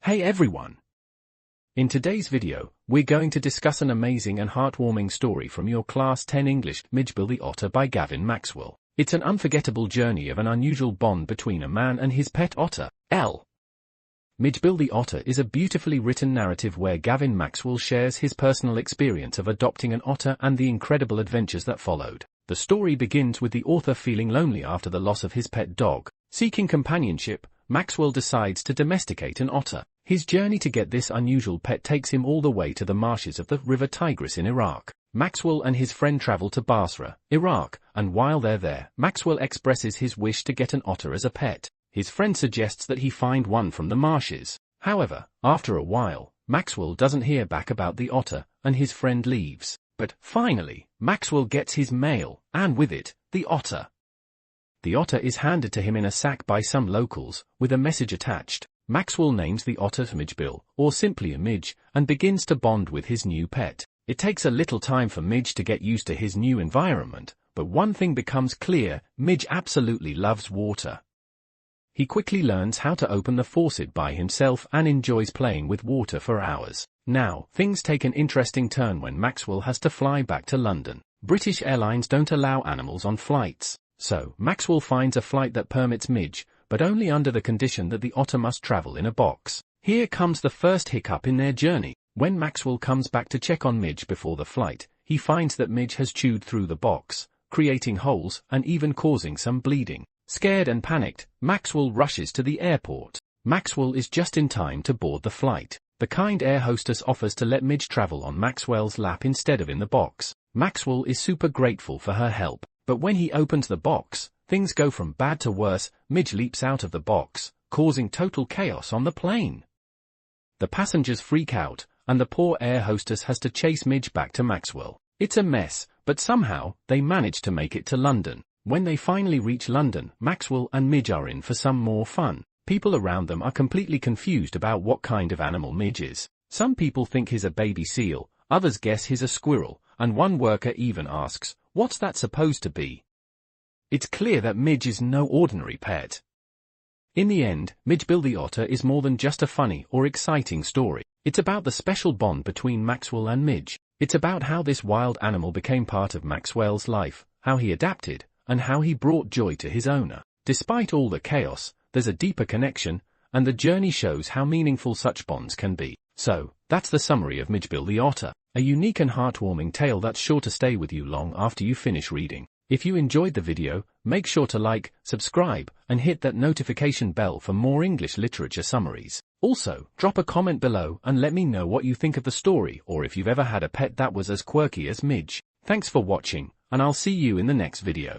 Hey everyone! In today's video, we're going to discuss an amazing and heartwarming story from your Class 10 English, Mijbil the Otter by Gavin Maxwell. It's an unforgettable journey of an unusual bond between a man and his pet otter, L. Mijbil the Otter is a beautifully written narrative where Gavin Maxwell shares his personal experience of adopting an otter and the incredible adventures that followed. The story begins with the author feeling lonely after the loss of his pet dog. Seeking companionship, Maxwell decides to domesticate an otter. His journey to get this unusual pet takes him all the way to the marshes of the River Tigris in Iraq. Maxwell and his friend travel to Basra, Iraq, and while they're there, Maxwell expresses his wish to get an otter as a pet. His friend suggests that he find one from the marshes. However, after a while, Maxwell doesn't hear back about the otter, and his friend leaves. But, finally, Maxwell gets his mail, and with it, the otter. The otter is handed to him in a sack by some locals, with a message attached. Maxwell names the otter Mijbil, or simply a Mij, and begins to bond with his new pet. It takes a little time for Mij to get used to his new environment, but one thing becomes clear: Mij absolutely loves water. He quickly learns how to open the faucet by himself and enjoys playing with water for hours. Now, things take an interesting turn when Maxwell has to fly back to London. British Airlines don't allow animals on flights, so Maxwell finds a flight that permits Mij, but only under the condition that the otter must travel in a box. Here comes the first hiccup in their journey. When Maxwell comes back to check on Mij before the flight, he finds that Mij has chewed through the box, creating holes and even causing some bleeding. Scared and panicked, Maxwell rushes to the airport. Maxwell is just in time to board the flight. The kind air hostess offers to let Mij travel on Maxwell's lap instead of in the box. Maxwell is super grateful for her help, but when he opens the box, things go from bad to worse. Mij leaps out of the box, causing total chaos on the plane. The passengers freak out, and the poor air hostess has to chase Mij back to Maxwell. It's a mess, but somehow, they manage to make it to London. When they finally reach London, Maxwell and Mij are in for some more fun. People around them are completely confused about what kind of animal Mij is. Some people think he's a baby seal, others guess he's a squirrel, and one worker even asks, "What's that supposed to be?" It's clear that Mij is no ordinary pet. In the end, Mijbil the Otter is more than just a funny or exciting story. It's about the special bond between Maxwell and Mij. It's about how this wild animal became part of Maxwell's life, how he adapted, and how he brought joy to his owner. Despite all the chaos, there's a deeper connection, and the journey shows how meaningful such bonds can be. So, that's the summary of Mijbil the Otter, a unique and heartwarming tale that's sure to stay with you long after you finish reading. If you enjoyed the video, make sure to like, subscribe, and hit that notification bell for more English literature summaries. Also, drop a comment below and let me know what you think of the story or if you've ever had a pet that was as quirky as Mij. Thanks for watching, and I'll see you in the next video.